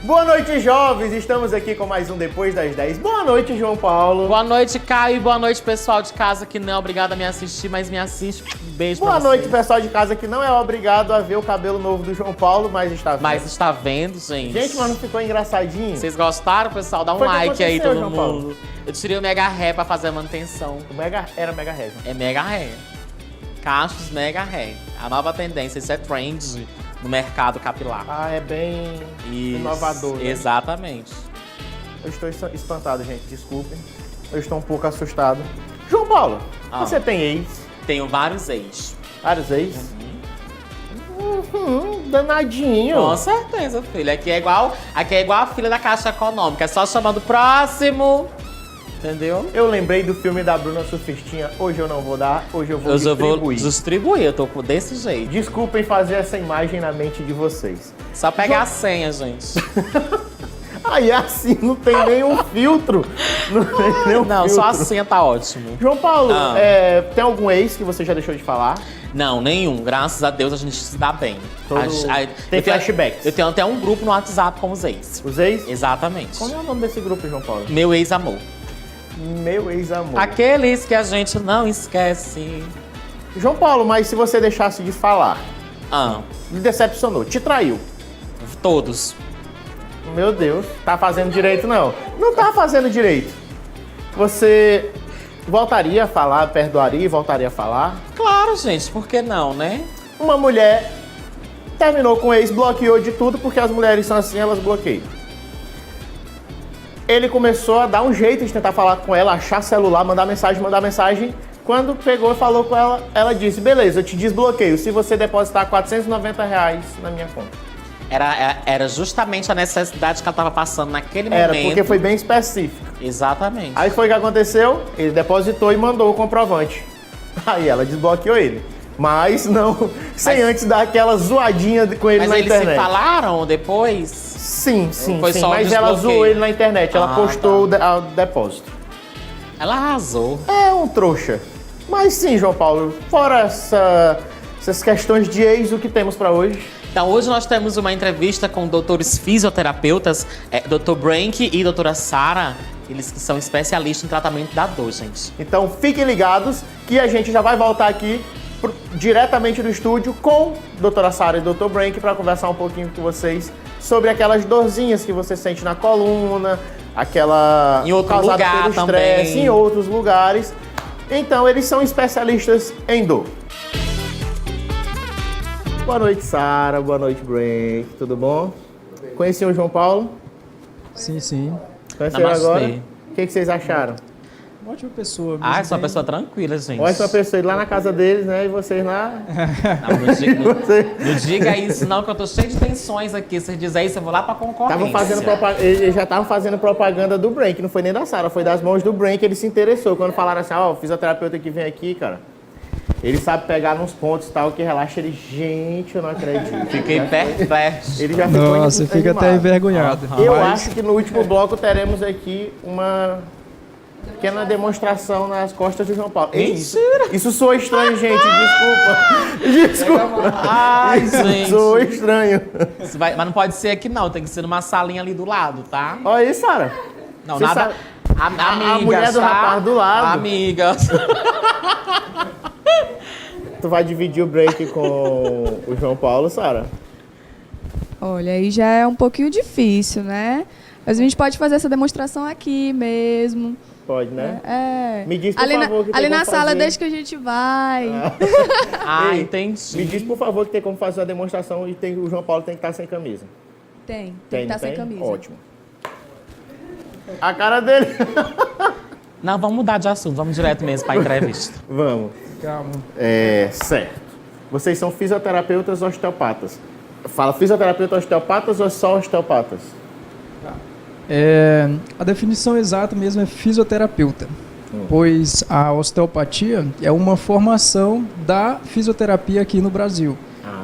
Boa noite, jovens! Estamos aqui com mais um Depois das 10. Boa noite, João Paulo. Boa noite, Caio. E boa noite, pessoal de casa que não é obrigado a me assistir, mas me assiste. Um beijo pra vocês. Boa noite, pessoal de casa que não é obrigado a ver o cabelo novo do João Paulo, mas está vendo. Mas está vendo, gente? Gente, mas não ficou engraçadinho? Vocês gostaram, pessoal? Dá um Foi que like aí, aconteceu, todo João mundo. Paulo? Eu tirei o Mega Hair pra fazer a manutenção. Era Mega Hair. É Mega Hair. Cachos Mega Hair. A nova tendência, isso é trend no mercado capilar. Ah, é bem inovador, né? Exatamente. Eu estou espantado, gente. Desculpem. Eu estou um pouco assustado. João Paulo, você tem ex? Tenho vários ex. Vários ex? Danadinho. Com certeza, filho. Aqui é igual a filha da Caixa Econômica. É só chamando o próximo. Entendeu? Eu lembrei do filme da Bruna Surfistinha. Hoje eu não vou dar, hoje eu vou distribuir. Eu vou distribuir, eu tô desse jeito. Desculpem fazer essa imagem na mente de vocês. Só pegar a senha, gente. Aí assim, não tem nenhum filtro. Não tem nenhum Não, filtro. só a senha tá ótimo. João Paulo, tem algum ex que você já deixou de falar? Não, nenhum. Graças a Deus a gente se dá bem. Tem flashbacks? Eu tenho até um grupo no WhatsApp com os ex. Os ex? Exatamente. Qual é o nome desse grupo, João Paulo? Meu ex-amor. Meu ex-amor. Aqueles que a gente não esquece. João Paulo, mas se você deixasse de falar, Me me decepcionou, te traiu. Todos. Meu Deus, tá fazendo direito não. Não tá fazendo direito. Você voltaria a falar, perdoaria e voltaria a falar? Claro, gente, por que não, né? Uma mulher terminou com o ex, bloqueou de tudo, porque as mulheres são assim, elas bloqueiam. Ele começou a dar um jeito de tentar falar com ela, achar celular, mandar mensagem. Quando pegou e falou com ela, ela disse, beleza, eu te desbloqueio se você depositar R$490 na minha conta. Era justamente a necessidade que ela estava passando naquele momento. Era, porque foi bem específico. Exatamente. Aí foi o que aconteceu, ele depositou e mandou o comprovante. Aí ela desbloqueou ele. Mas não, sem antes dar aquela zoadinha com ele na internet. Mas eles se falaram depois? Sim. Só Mas ela zoou ele na internet, ela postou o depósito. Ela arrasou. É um trouxa. Mas sim, João Paulo, fora essas questões de ex, o que temos pra hoje? Então, hoje nós temos uma entrevista com doutores fisioterapeutas, Dr. Brank e doutora Sara, eles que são especialistas em tratamento da dor, gente. Então, fiquem ligados que a gente já vai voltar aqui diretamente do estúdio com doutora Sara e Dr. Brank para conversar um pouquinho com vocês sobre aquelas dorzinhas que você sente na coluna, aquela em outro causada lugar pelo também, estresse, em outros lugares. Então, eles são especialistas em dor. Boa noite, Sara. Boa noite, Brank. Tudo bom? Conheci o João Paulo? Sim. Conheceram agora? O que vocês acharam? Uma ótima pessoa. É uma pessoa tranquila, gente. Ótima pessoa, ir lá na casa deles, né? E vocês lá... Não diga isso não, que eu tô cheio de tensões aqui. Se dizer isso, eu vou lá pra concorrência. Eles já estavam fazendo propaganda do Brank, não foi nem da Sara, foi das mãos do Brank. Ele se interessou quando falaram assim, o fisioterapeuta que vem aqui, cara, ele sabe pegar nos pontos e tal, que relaxa ele. Gente, eu não acredito. Fiquei perplexo. Ele já ficou Nossa, fica até envergonhado. Eu acho que no último bloco teremos aqui uma pequena demonstração nas costas de João Paulo. Mentira! Isso soa estranho, gente. Desculpa. Ai, gente. Soa estranho. Mas não pode ser aqui não, tem que ser numa salinha ali do lado, tá? Olha aí, Sara. Não, Você nada... a mulher do rapaz do lado. Amigas. Tu vai dividir o break com o João Paulo, Sara? Olha, aí já é um pouquinho difícil, né? Mas a gente pode fazer essa demonstração aqui mesmo. Pode, né? É. Me diz, por ali favor, que ali tem na como sala, fazer. desde que a gente vai. Ei, Entendi. Me diz, por favor, que tem como fazer a demonstração e o João Paulo tem que estar sem camisa. Tem que estar sem camisa. Ótimo. A cara dele. Não, vamos mudar de assunto, vamos direto mesmo pra entrevista. Vamos. Calma. Certo. Vocês são fisioterapeutas osteopatas. Fala fisioterapeuta osteopatas ou só osteopatas? A definição exata mesmo é fisioterapeuta, pois a osteopatia é uma formação da fisioterapia aqui no Brasil.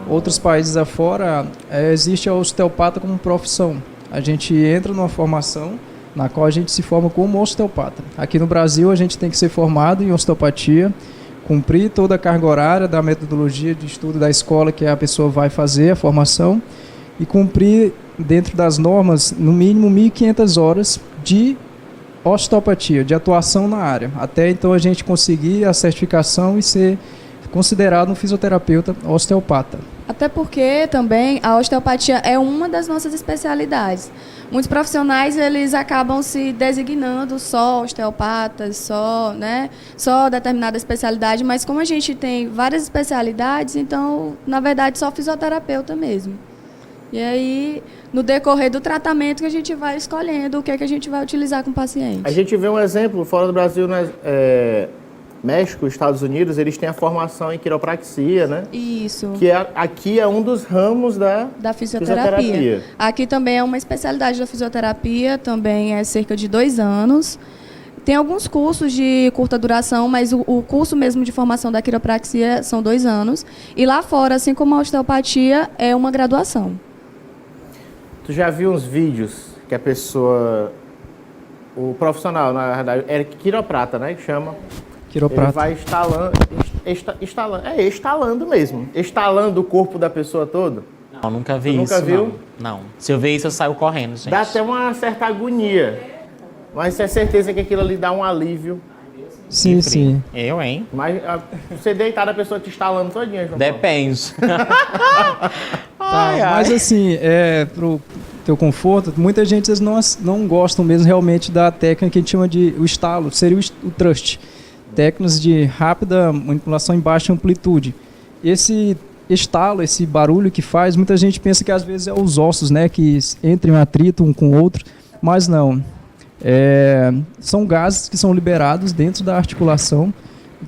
Outros países afora existe a osteopata como profissão. A gente entra numa formação na qual a gente se forma como osteopata. Aqui no Brasil a gente tem que ser formado em osteopatia, cumprir toda a carga horária da metodologia de estudo da escola que a pessoa vai fazer a formação e cumprir dentro das normas, no mínimo 1.500 horas de osteopatia, de atuação na área. Até então a gente conseguir a certificação e ser considerado um fisioterapeuta osteopata. Até porque também a osteopatia é uma das nossas especialidades. Muitos profissionais eles acabam se designando só osteopatas, só determinada especialidade, mas como a gente tem várias especialidades, então, na verdade, só fisioterapeuta mesmo. E aí, no decorrer do tratamento, que a gente vai escolhendo o que é que a gente vai utilizar com o paciente. A gente vê um exemplo fora do Brasil, né? México, Estados Unidos, eles têm a formação em quiropraxia, né? Isso. Que aqui é um dos ramos da fisioterapia. Aqui também é uma especialidade da fisioterapia, também é cerca de 2 anos. Tem alguns cursos de curta duração, mas o curso mesmo de formação da quiropraxia são 2 anos. E lá fora, assim como a osteopatia, é uma graduação. Tu já viu uns vídeos que a pessoa, o profissional, na verdade, é quiroprata, né? Que chama. Quiroprata. Ele vai estalando mesmo. Estalando o corpo da pessoa todo. Não, nunca vi Tu isso. nunca viu? Não. Se eu ver isso, eu saio correndo, gente. Dá até uma certa agonia. Mas é certeza que aquilo ali dá um alívio. Sim, sim. Eu, hein? Mas você deitar a pessoa te estalando todinha, João Paulo. Depende. Mas assim, pro teu conforto, muita gente às vezes, não gostam mesmo realmente da técnica que a gente chama de o estalo, seria o thrust. Técnicas de rápida manipulação em baixa amplitude. Esse estalo, esse barulho que faz, muita gente pensa que às vezes é os ossos, né, que entram em atrito um com o outro, mas não. São gases que são liberados dentro da articulação,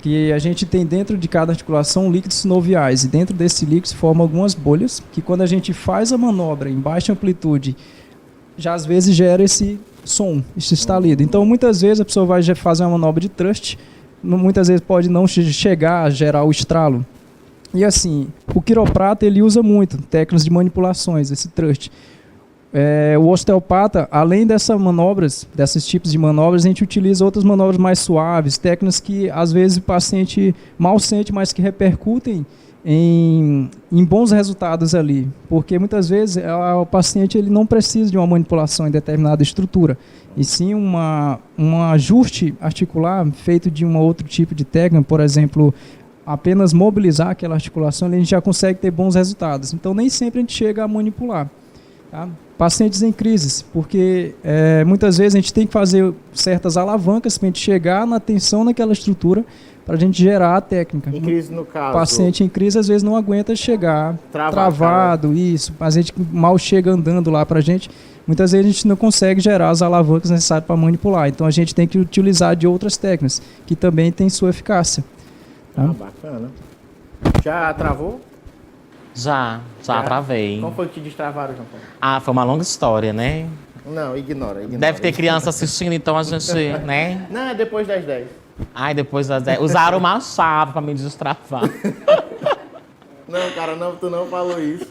que a gente tem dentro de cada articulação líquidos sinoviais, e dentro desse líquido se formam algumas bolhas, que quando a gente faz a manobra em baixa amplitude, já às vezes gera esse som, esse estalido. Então muitas vezes a pessoa vai fazer uma manobra de thrust, muitas vezes pode não chegar a gerar o estralo. E assim, o quiroprata ele usa muito técnicas de manipulações, esse thrust. O osteopata, além desses tipos de manobras, a gente utiliza outras manobras mais suaves, técnicas que às vezes o paciente mal sente, mas que repercutem em bons resultados ali, porque muitas vezes o paciente ele não precisa de uma manipulação em determinada estrutura, e sim um ajuste articular feito de um outro tipo de técnica, por exemplo, apenas mobilizar aquela articulação, a gente já consegue ter bons resultados. Então nem sempre a gente chega a manipular. Tá? Pacientes em crises, porque muitas vezes a gente tem que fazer certas alavancas para a gente chegar na tensão naquela estrutura, para a gente gerar a técnica. Em crise, no caso. O paciente em crise às vezes não aguenta chegar travado, isso. A gente mal chega andando lá para a gente. Muitas vezes a gente não consegue gerar as alavancas necessárias para manipular. Então a gente tem que utilizar de outras técnicas, que também têm sua eficácia. Tá? Bacana. Já travou? Já travei. Como foi que te destravaram, João Paulo? Foi uma longa história, né? Não, ignora. Deve ter criança assistindo, então a gente, né? Não, é depois das 10. Depois das 10. Usaram uma chave pra me destravar. Não, cara, tu não falou isso.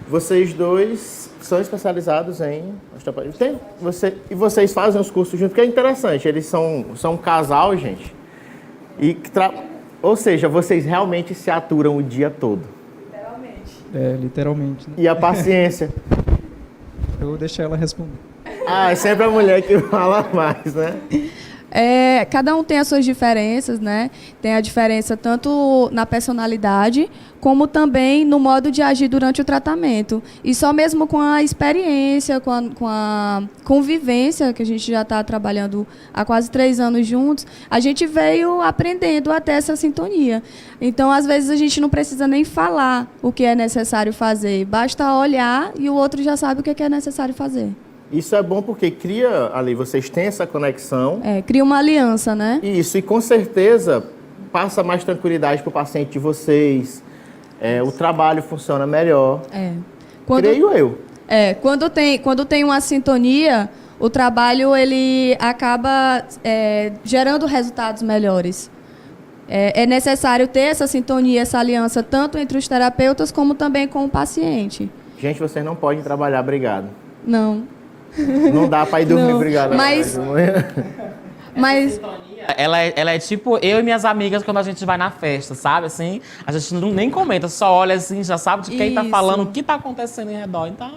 Vocês dois são especializados em osteopatia. E vocês fazem os cursos juntos, porque é interessante. Eles são um casal, gente. Ou seja, vocês realmente se aturam o dia todo. Literalmente. Literalmente. Né? E a paciência? Eu vou deixar ela responder. É sempre a mulher que fala mais, né? Cada um tem as suas diferenças, né? Tem a diferença tanto na personalidade, como também no modo de agir durante o tratamento. E só mesmo com a experiência, com a convivência, que a gente já está trabalhando há quase 3 anos juntos, a gente veio aprendendo até essa sintonia. Então, às vezes, a gente não precisa nem falar o que é necessário fazer. Basta olhar e o outro já sabe o que é necessário fazer. Isso é bom porque cria ali, vocês têm essa conexão. Cria uma aliança, né? Isso, e com certeza passa mais tranquilidade para o paciente de vocês. O trabalho funciona melhor. Creio eu. Quando tem uma sintonia, o trabalho ele acaba gerando resultados melhores. É necessário ter essa sintonia, essa aliança, tanto entre os terapeutas como também com o paciente. Gente, vocês não podem trabalhar brigado. Não. Não dá para ir dormir brigado. Mas Ela é tipo eu e minhas amigas quando a gente vai na festa, sabe? Assim, a gente nem comenta, só olha assim, já sabe de quem tá Isso. falando, o que tá acontecendo em redor. Então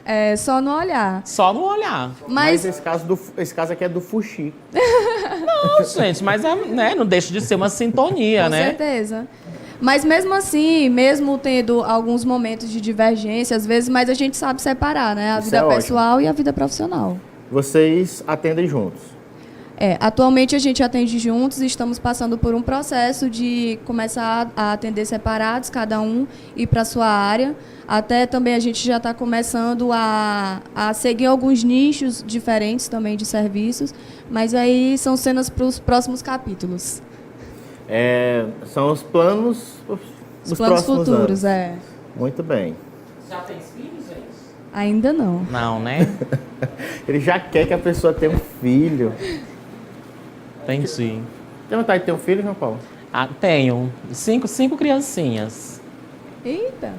É só no olhar. só no olhar. Mas Mas esse caso aqui é do fuxi. Não, gente, mas né, não deixa de ser uma sintonia, com né? certeza. Mas mesmo assim, mesmo tendo alguns momentos de divergência, às vezes, mas a gente sabe separar, né? A Isso vida é ótimo. pessoal e a vida profissional. Vocês atendem juntos. Atualmente a gente atende juntos e estamos passando por um processo de começar a atender separados, cada um ir para a sua área. Até também a gente já está começando a seguir alguns nichos diferentes também de serviços, mas aí são cenas para os próximos capítulos. São os planos Os dos planos próximos futuros, anos. Muito bem. Já tem filhos, gente? Ainda não. Não, né? Ele já quer que a pessoa tenha um filho. Entendi. Tem vontade de ter um filho, João Paulo? Ah, tenho. Cinco criancinhas. Eita!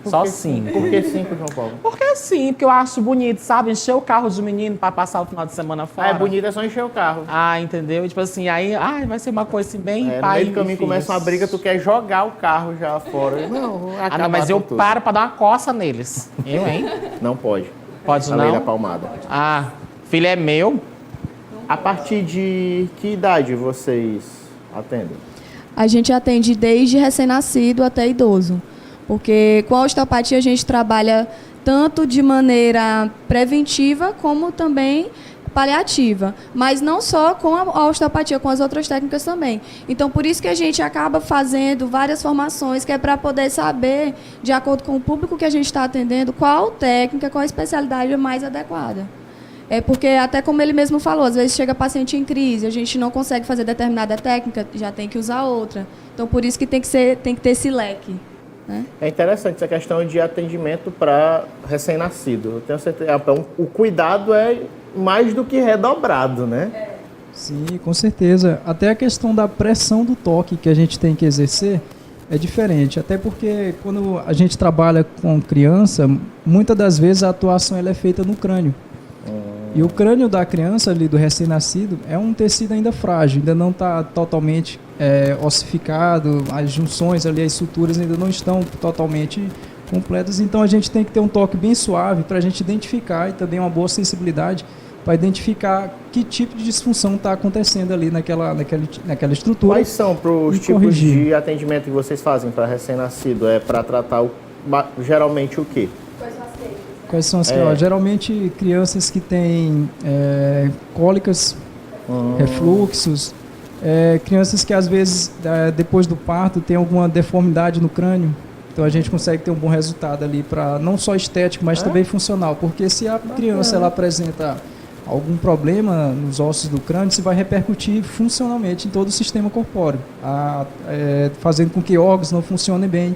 Só que 5. Por que 5, João Paulo? Porque sim, porque eu acho bonito, sabe? Encher o carro de menino pra passar o final de semana fora. Ah, é bonito, é só encher o carro. Ah, entendeu? Tipo assim, aí vai ser uma coisa assim, bem No pai meio do e caminho filhos. começa uma briga, tu quer jogar o carro já fora. Não, Ah, não, mas eu tudo. paro pra dar uma coça neles. Eu, hein? Não pode. Pode A lei da não? palmada. Ah, filho é meu. A partir de que idade vocês atendem? A gente atende desde recém-nascido até idoso, porque com a osteopatia a gente trabalha tanto de maneira preventiva como também paliativa, mas não só com a osteopatia, com as outras técnicas também. Então, por isso que a gente acaba fazendo várias formações, que é para poder saber, de acordo com o público que a gente está atendendo, qual técnica, qual especialidade mais adequada. É porque, até como ele mesmo falou, às vezes chega paciente em crise, a gente não consegue fazer determinada técnica, já tem que usar outra. Então, por isso que tem que ter esse leque. Né? É interessante essa questão de atendimento para recém-nascido. Eu tenho certeza. O cuidado é mais do que redobrado, né? Sim, com certeza. Até a questão da pressão do toque que a gente tem que exercer é diferente. Até porque quando a gente trabalha com criança, muitas das vezes a atuação ela é feita no crânio. E o crânio da criança ali, do recém-nascido, é um tecido ainda frágil, ainda não está totalmente ossificado, as junções ali, as suturas ainda não estão totalmente completas, então a gente tem que ter um toque bem suave para a gente identificar e também uma boa sensibilidade para identificar que tipo de disfunção está acontecendo ali naquela estrutura. Quais são os e tipos corrigir. de atendimento que vocês fazem para recém-nascido? É para tratar geralmente o quê? Quais são as geralmente crianças que têm cólicas, refluxos, crianças que às vezes depois do parto tem alguma deformidade no crânio. Então a gente consegue ter um bom resultado ali para não só estético, mas também funcional, porque se a criança ela apresenta algum problema nos ossos do crânio, isso vai repercutir funcionalmente em todo o sistema corpóreo, fazendo com que órgãos não funcionem bem.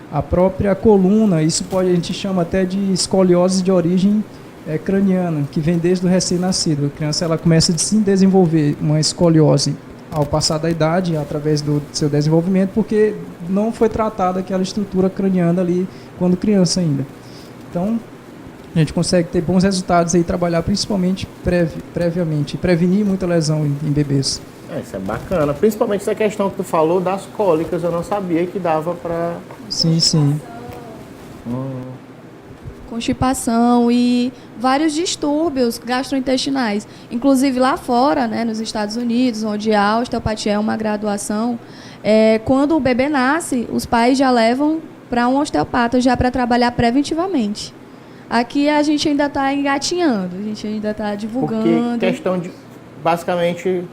A própria coluna, isso a gente chama até de escoliose de origem craniana, que vem desde o recém-nascido. A criança ela começa a se desenvolver uma escoliose ao passar da idade, através do seu desenvolvimento, porque não foi tratada aquela estrutura craniana ali quando criança ainda. Então, a gente consegue ter bons resultados e trabalhar principalmente previamente, prevenir muita lesão em bebês. Isso é bacana. Principalmente essa questão que tu falou das cólicas, eu não sabia que dava para... Sim, sim. Constipação e vários distúrbios gastrointestinais. Inclusive lá fora, né, nos Estados Unidos, onde a osteopatia é uma graduação, quando o bebê nasce, os pais já levam para um osteopata já para trabalhar preventivamente. Aqui a gente ainda está engatinhando, a gente ainda está divulgando. Porque questão de... Basicamente...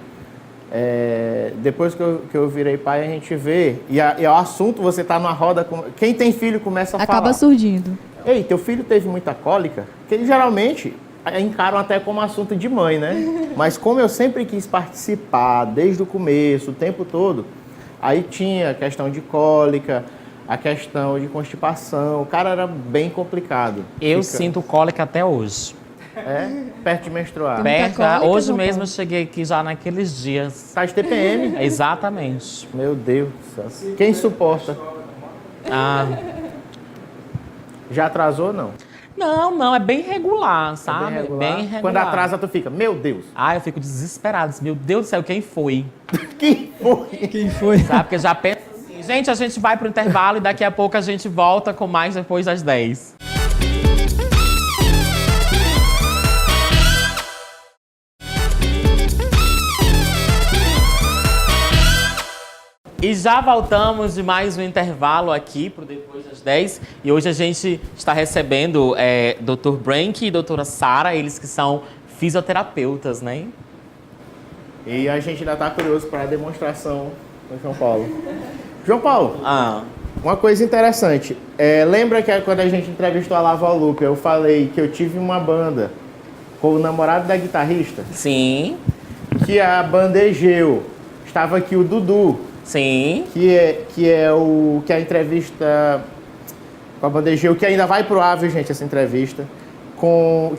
depois que eu virei pai, a gente vê, e o assunto, você tá numa roda, quem tem filho começa a falar. Acaba surgindo. Ei, teu filho teve muita cólica? Que eles geralmente encaram até como assunto de mãe, né? Mas como eu sempre quis participar, desde o começo, o tempo todo, aí tinha a questão de cólica, a questão de constipação, o cara era bem complicado. Eu sinto cólica até hoje. Perto de menstruar. Tem muita cólica, Hoje João mesmo Paulo? eu cheguei aqui já naqueles dias. Tá de TPM? Exatamente. Meu Deus do céu. Quem suporta? Ah, Já atrasou, não? Não, é bem regular, É sabe? bem regular. Bem regular. Quando atrasa, tu fica, meu Deus. Ah, eu fico desesperado. Meu Deus do céu, quem foi? Que foi? Quem foi? Sabe? Porque já pensa assim, gente, a gente vai pro intervalo e daqui a pouco a gente volta com mais depois das 10. E já voltamos de mais um intervalo aqui pro Depois das 10. E hoje a gente está recebendo Dr. Brank e doutora Sara, eles que são fisioterapeutas, né? E a gente ainda tá curioso para a demonstração com o João Paulo. João Paulo, uma coisa interessante. Lembra que quando a gente entrevistou a Lava Lupe, eu falei que eu tive uma banda com o namorado da guitarrista? Sim, Que a banda Egeu. Estava aqui o Dudu. sim. Que a entrevista com a banda Egeu, que ainda vai pro ar, viu, gente, essa entrevista.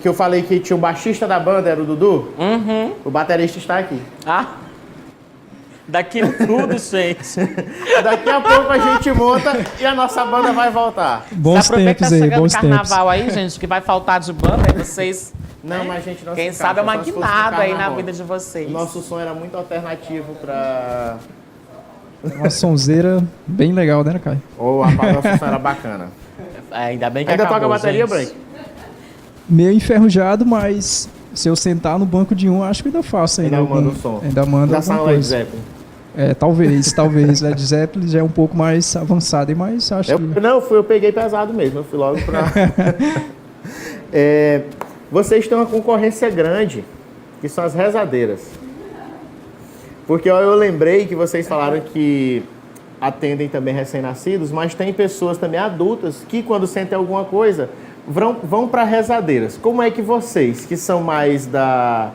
Que eu falei que tinha o baixista da banda, era o Dudu. Uhum. O baterista está aqui. Ah, daquilo tudo, gente. Daqui a pouco a gente monta e a nossa banda vai voltar. Bons Aproveita tempos que tá aí, chegando bons o tempos. carnaval aí, gente, que vai faltar de banda, aí vocês... Não, mas a gente não Quem se sabe é encaixa, uma só se fosse no guinada aí na carnaval. vida de vocês. O nosso som era muito alternativo pra... Uma sonzeira bem legal, né, Caio? Ou a nossa som era bacana. Ainda bem que Ainda acabou, toca bateria, gente. Brank? Meio enferrujado, mas se eu sentar no banco de um, acho que ainda faço ainda. Ainda manda o som. Ainda manda Da alguma sala Led coisa. Zeppelin. Talvez. Led Zeppelin já é um pouco mais avançado, mas acho que... Eu peguei pesado mesmo, eu fui logo pra... Vocês têm uma concorrência grande, que são as rezadeiras. Porque ó, eu lembrei que vocês falaram que atendem também recém-nascidos, mas tem pessoas também adultas que quando sentem alguma coisa, vão para rezadeiras. Como é que vocês, que são mais da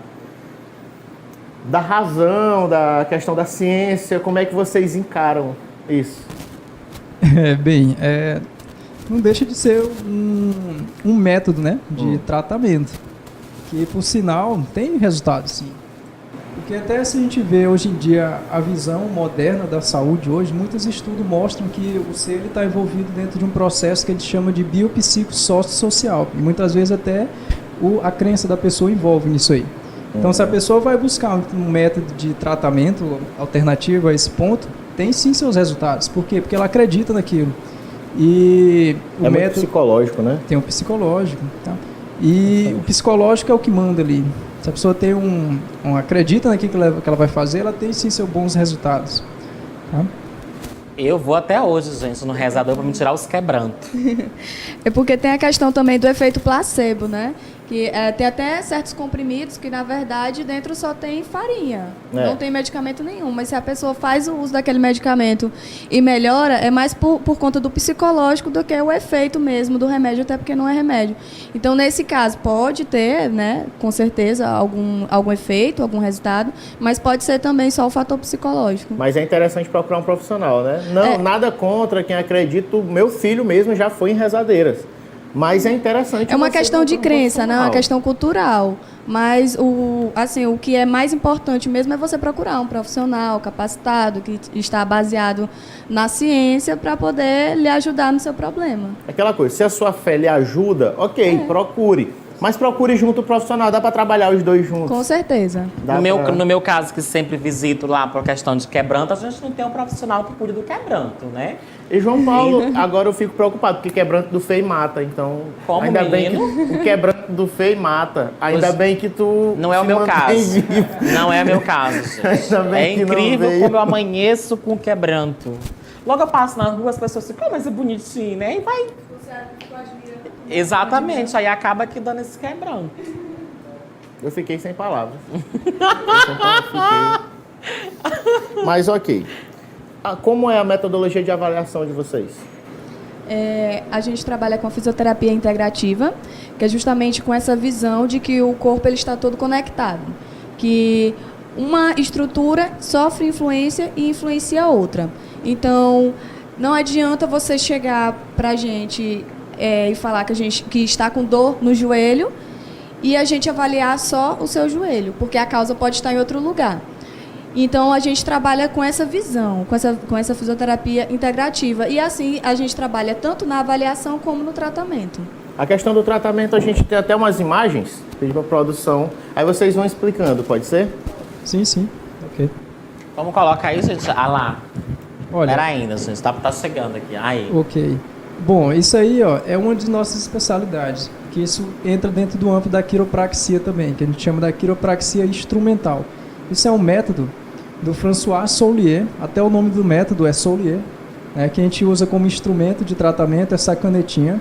razão, da questão da ciência, como é que vocês encaram isso? Não deixa de ser um método, né, de tratamento, que por sinal tem resultado, sim. Porque até se a gente vê hoje em dia a visão moderna da saúde hoje, muitos estudos mostram que o ser está envolvido dentro de um processo que a gente chama de biopsicossocial. E muitas vezes até a crença da pessoa envolve nisso aí. Então se a pessoa vai buscar um método de tratamento alternativo a esse ponto, tem sim seus resultados. Por quê? Porque ela acredita naquilo. E o muito método psicológico, né? tem um psicológico, tá? E o psicológico é o que manda ali. Se a pessoa tem acredita naquilo que ela vai fazer, ela tem sim seus bons resultados. Tá? Eu vou até hoje, gente, no rezador pra me tirar os quebrantos. É porque tem a questão também do efeito placebo, né? Que tem até certos comprimidos que, na verdade, dentro só tem farinha. Não tem medicamento nenhum. Mas se a pessoa faz o uso daquele medicamento e melhora, é mais por conta do psicológico do que o efeito mesmo do remédio, até porque não é remédio. Então, nesse caso, pode ter, né, com certeza, algum efeito, algum resultado, mas pode ser também só o fator psicológico. Mas é interessante procurar um profissional, né? Não, nada contra quem acredita. O meu filho mesmo já foi em rezadeiras. Mas é interessante. É uma você questão de procurar um crença, não é uma profissional. questão cultural. Mas o que é mais importante mesmo é você procurar um profissional capacitado, que está baseado na ciência, para poder lhe ajudar no seu problema. Aquela coisa, se a sua fé lhe ajuda, ok, procure. Mas procure junto o profissional, dá para trabalhar os dois juntos. Com certeza. Dá pra- No meu caso, que sempre visito lá por questão de quebranto, a gente não tem um profissional que cuide do quebranto, né? E João Paulo, agora eu fico preocupado, porque quebranto do feio mata, então... Como, ainda bem que menino? o quebranto do feio mata. Ainda Pois- bem que tu Não é o se meu mantém caso. vivo. Não é o meu caso, gente. Ainda bem É que não incrível veio. como eu amanheço com quebranto. Logo eu passo na rua, as pessoas ficam, mas é bonitinho, né? E vai... Exatamente, aí acaba que dando esse quebranto. Eu fiquei sem palavras. Mas ok. Como é a metodologia de avaliação de vocês? A gente trabalha com a fisioterapia integrativa, que é justamente com essa visão de que o corpo ele está todo conectado. Que uma estrutura sofre influência e influencia a outra. Então, não adianta você chegar pra gente e falar que está com dor no joelho e a gente avaliar só o seu joelho, porque a causa pode estar em outro lugar. Então, a gente trabalha com essa visão, com essa fisioterapia integrativa. E assim, a gente trabalha tanto na avaliação como no tratamento. A questão do tratamento, a gente tem até umas imagens, pedi para produção, aí vocês vão explicando, pode ser? Sim, sim. Ok. Vamos colocar aí, gente. Ah lá. Olha, Pera ainda, gente. Tá chegando aqui. Aí. ok. Bom, isso aí ó, é uma de nossas especialidades, que isso entra dentro do âmbito da quiropraxia também, que a gente chama da quiropraxia instrumental. Isso é um método do François Soulier, até o nome do método é Soulier, né, que a gente usa como instrumento de tratamento essa canetinha,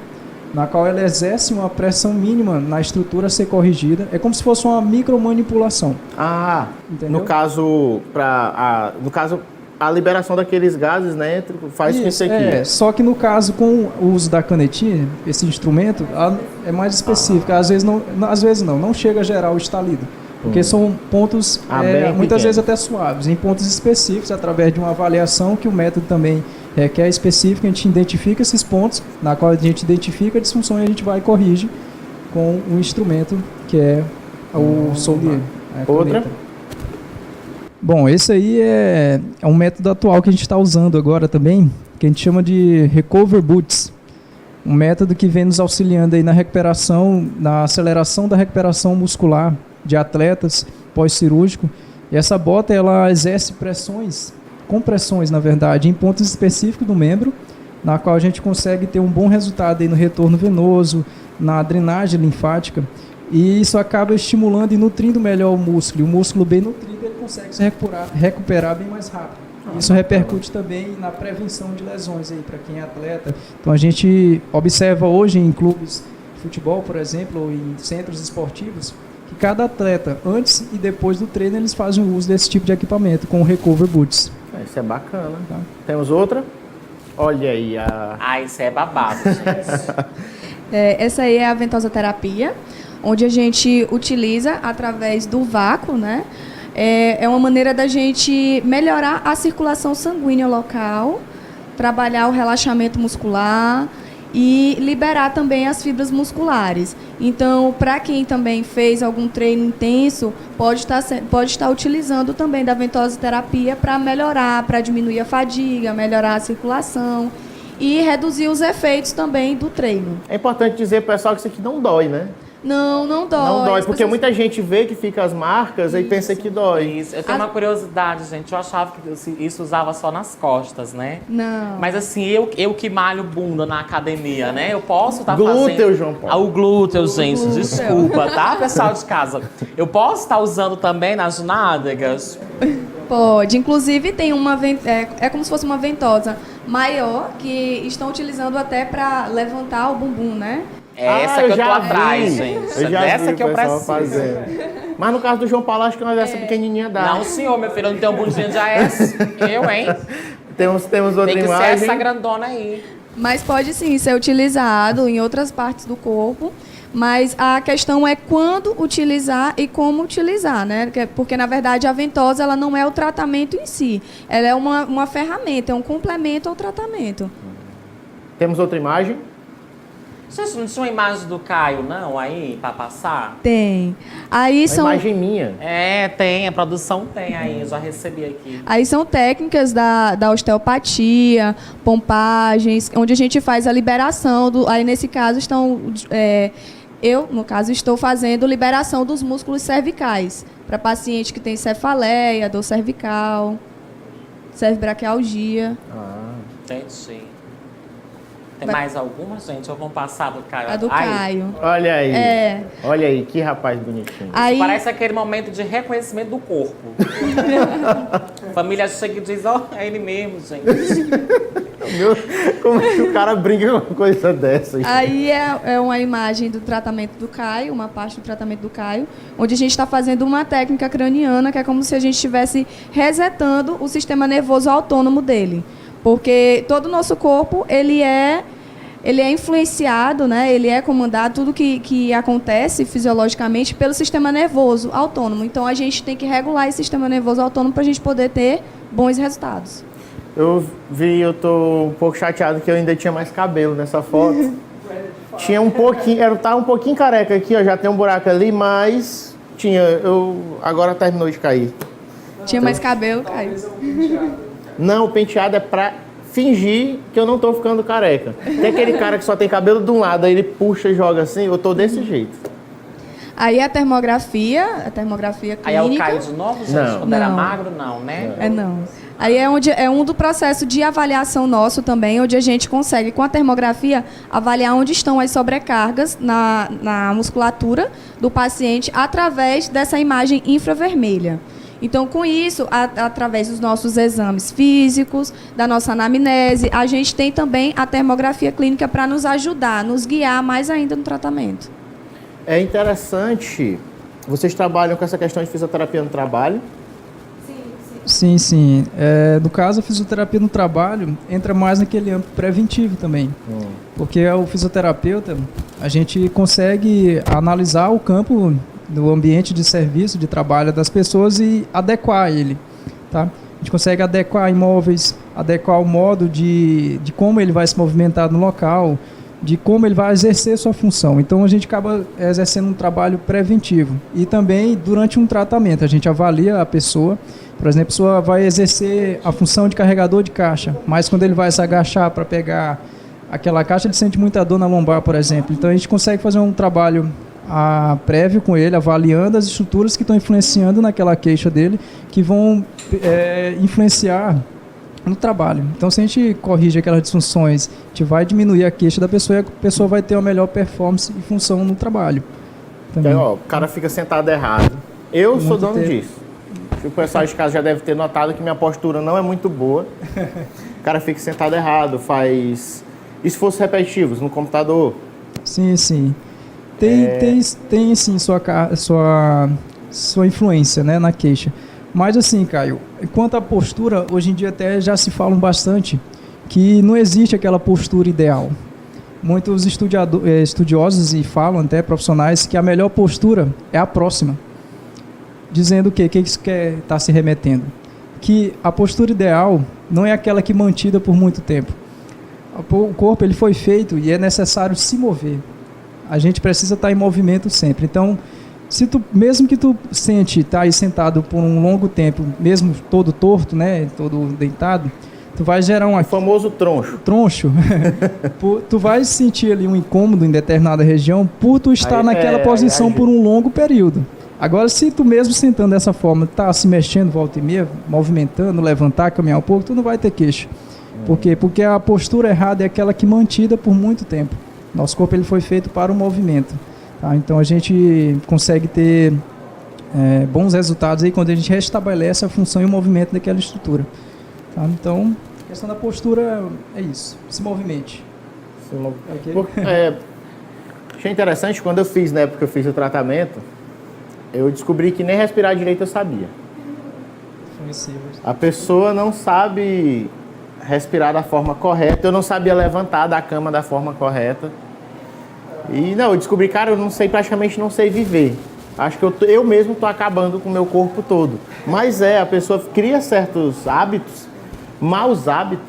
na qual ela exerce uma pressão mínima na estrutura a ser corrigida. É como se fosse uma micromanipulação. Ah, Entendeu? no caso, a liberação daqueles gases, né, faz com isso aqui. É, só que no caso, com o uso da canetinha, esse instrumento é mais específico. Às vezes não chega a gerar o estalido. Porque são pontos, bem muitas pequeno. vezes até suaves, em pontos específicos, através de uma avaliação que o método também requer específica, a gente identifica esses pontos, na qual a gente identifica a disfunção e a gente vai e corrige com o instrumento que é o Soulier. a Outra? caneta. Bom, esse aí é um método atual que a gente está usando agora também, que a gente chama de Recover Boots. Um método que vem nos auxiliando aí na recuperação, na aceleração da recuperação muscular de atletas pós-cirúrgico. E essa bota, ela exerce compressões, na verdade, em pontos específicos do membro, na qual a gente consegue ter um bom resultado aí no retorno venoso, na drenagem linfática. E isso acaba estimulando e nutrindo melhor o músculo. E o músculo bem nutrido, ele consegue se recuperar bem mais rápido. Isso repercute também na prevenção de lesões aí para quem é atleta. Então a gente observa hoje em clubes de futebol, por exemplo, ou em centros esportivos, que cada atleta, antes e depois do treino, eles fazem o uso desse tipo de equipamento com o Recover Boots. Isso é bacana. Tá. Temos outra? Olha aí Ah, isso é babado, gente. Essa aí é a ventosoterapia, onde a gente utiliza através do vácuo, né? É uma maneira da gente melhorar a circulação sanguínea local, trabalhar o relaxamento muscular e liberar também as fibras musculares. Então, para quem também fez algum treino intenso, pode estar utilizando também da ventosoterapia para melhorar, para diminuir a fadiga, melhorar a circulação e reduzir os efeitos também do treino. É importante dizer, pessoal, que isso aqui não dói, né? Não dói. Não dói, As porque pessoas- muita gente vê que fica as marcas e pensa que dói. Isso. Eu tenho uma curiosidade, gente. Eu achava que isso usava só nas costas, né? Não. Mas assim, eu que malho bunda na academia, né? Eu posso estar Glúteo, fazendo... João Paulo. Ah, o glúteo, gente. Desculpa, tá, pessoal de casa? Eu posso estar usando também nas nádegas? Pode. Inclusive, tem uma é como se fosse uma ventosa maior que estão utilizando até para levantar o bumbum, né? É essa que eu tô já atrás, vi. gente. Eu já Dessa vi que o eu pessoal preciso. fazendo. Mas no caso do João Paulo, acho que nós essa pequenininha dá. Não, senhor, meu filho, eu não tenho bundinha de AS. Eu, hein? Temos outra Tem que ser imagem. essa grandona aí. Mas pode sim ser utilizado em outras partes do corpo. Mas a questão é quando utilizar e como utilizar, né? Porque, na verdade, a ventosa ela não é o tratamento em si. Ela é uma ferramenta, é um complemento ao tratamento. Temos outra imagem. Gente, não tinha uma imagem do Caio, não, aí, pra passar? Tem. Aí Uma são, imagem minha. É, tem, a produção tem aí, eu já recebi aqui. aí são técnicas da osteopatia, pompagens, onde a gente faz a liberação. Aí, nesse caso, eu, no caso, estou fazendo liberação dos músculos cervicais para paciente que tem cefaleia, dor cervical, cervibraquialgia. Entendi. Tem Vai- mais alguma, gente? Ou vamos passar do Caio? A do Ai, Caio. Olha aí. É. Olha aí, que rapaz bonitinho. Aí, Parece aquele momento de reconhecimento do corpo. Família chega e diz, ó, é ele mesmo, gente. Como é que o cara brinca com uma coisa dessa? aí é uma imagem do tratamento do Caio, uma parte do tratamento do Caio, onde a gente está fazendo uma técnica craniana, que é como se a gente estivesse resetando o sistema nervoso autônomo dele. Porque todo o nosso corpo, ele é influenciado, né? Ele é comandado, tudo que acontece fisiologicamente pelo sistema nervoso autônomo. Então, a gente tem que regular esse sistema nervoso autônomo para a gente poder ter bons resultados. Eu tô um pouco chateado que eu ainda tinha mais cabelo nessa foto. Tinha um pouquinho, tá um pouquinho careca aqui, ó, já tem um buraco ali, mas agora terminou de cair. Tinha mais cabelo, Caio. Não, o penteado é fingir que eu não tô ficando careca. Tem aquele cara que só tem cabelo de um lado, aí ele puxa e joga assim, eu tô desse jeito. Aí a termografia clínica... Aí é o Caio de novo, gente? Não. Quando era Não. magro, não, né? Não. Aí é um do processo de avaliação nosso também, onde a gente consegue, com a termografia, avaliar onde estão as sobrecargas na musculatura do paciente através dessa imagem infravermelha. Então, com isso, através dos nossos exames físicos, da nossa anamnese, a gente tem também a termografia clínica para nos ajudar, nos guiar mais ainda no tratamento. É interessante, vocês trabalham com essa questão de fisioterapia no trabalho? Sim. No caso, a fisioterapia no trabalho entra mais naquele âmbito preventivo também. Porque o fisioterapeuta, a gente consegue analisar o campo do ambiente de serviço, de trabalho das pessoas e adequar ele, tá? A gente consegue adequar imóveis, adequar o modo de como ele vai se movimentar no local, de como ele vai exercer sua função. Então, a gente acaba exercendo um trabalho preventivo. E também, durante um tratamento, a gente avalia a pessoa. Por exemplo, a pessoa vai exercer a função de carregador de caixa, mas quando ele vai se agachar para pegar aquela caixa, ele sente muita dor na lombar, por exemplo. Então, a gente consegue fazer um trabalho prévio com ele, avaliando as estruturas que estão influenciando naquela queixa dele, que vão influenciar no trabalho. Então, se a gente corrige aquelas disfunções, a gente vai diminuir a queixa da pessoa e a pessoa vai ter uma melhor performance e função no trabalho. Também. Então, ó, o cara fica sentado errado. Eu sou dono disso. O pessoal de casa já deve ter notado que minha postura não é muito boa. O cara fica sentado errado, faz esforços repetitivos no computador. Sim. Tem sim sua influência, né, na queixa. Mas assim, Caio, quanto à postura, hoje em dia até já se falam bastante que não existe aquela postura ideal. Muitos estudiosos e falam até profissionais que a melhor postura é a próxima. Dizendo o quê? O que isso quer estar se remetendo? Que a postura ideal não é aquela que é mantida por muito tempo. O corpo ele foi feito e é necessário se mover. A gente precisa estar em movimento sempre. Então, mesmo que tu sente estar aí sentado por um longo tempo, mesmo todo torto, né, todo deitado, tu vai gerar O famoso troncho. Tu vai sentir ali um incômodo em determinada região por tu estar naquela posição por um longo período. Agora, se tu mesmo sentando dessa forma, tá se mexendo volta e meia, movimentando, levantar, caminhar um pouco, tu não vai ter queixa. Por quê? Porque a postura errada é aquela que é mantida por muito tempo. Nosso corpo ele foi feito para o movimento. Tá? Então, a gente consegue ter bons resultados aí quando a gente restabelece a função e o movimento daquela estrutura. Tá? Então, a questão da postura é isso. Se movimente. Achei interessante, quando eu fiz, na época que eu fiz o tratamento, eu descobri que nem respirar direito eu sabia. A pessoa não sabe respirar da forma correta, eu não sabia levantar da cama da forma correta. E eu descobri, cara, praticamente não sei viver. Acho que eu mesmo estou acabando com o meu corpo todo. Mas a pessoa cria certos hábitos, maus hábitos,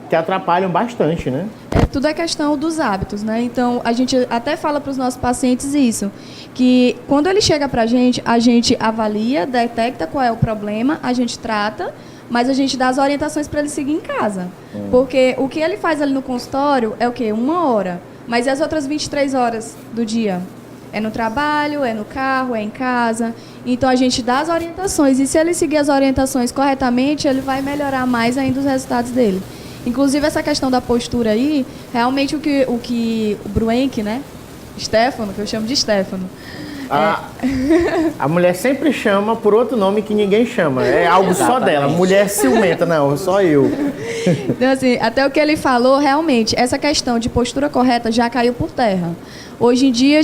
que atrapalham bastante, né? Tudo é questão dos hábitos, né? Então, a gente até fala para os nossos pacientes isso, que quando ele chega para a gente avalia, detecta qual é o problema, a gente trata, mas a gente dá as orientações para ele seguir em casa. Porque o que ele faz ali no consultório é o quê? 1 hora. Mas e as outras 23 horas do dia? É no trabalho, é no carro, é em casa. Então, a gente dá as orientações. E se ele seguir as orientações corretamente, ele vai melhorar mais ainda os resultados dele. Inclusive, essa questão da postura aí, realmente o que o Bruenck, né? Stefano, que eu chamo de Stefano. A mulher sempre chama por outro nome que ninguém chama. É algo só dela. Mulher ciumenta, não, só eu. Então, assim, até o que ele falou, realmente, essa questão de postura correta já caiu por terra. Hoje em dia,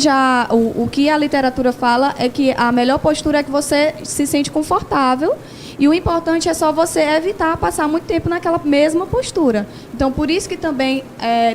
o que a literatura fala é que a melhor postura é que você se sente confortável. E o importante é só você evitar passar muito tempo naquela mesma postura. Então, por isso que também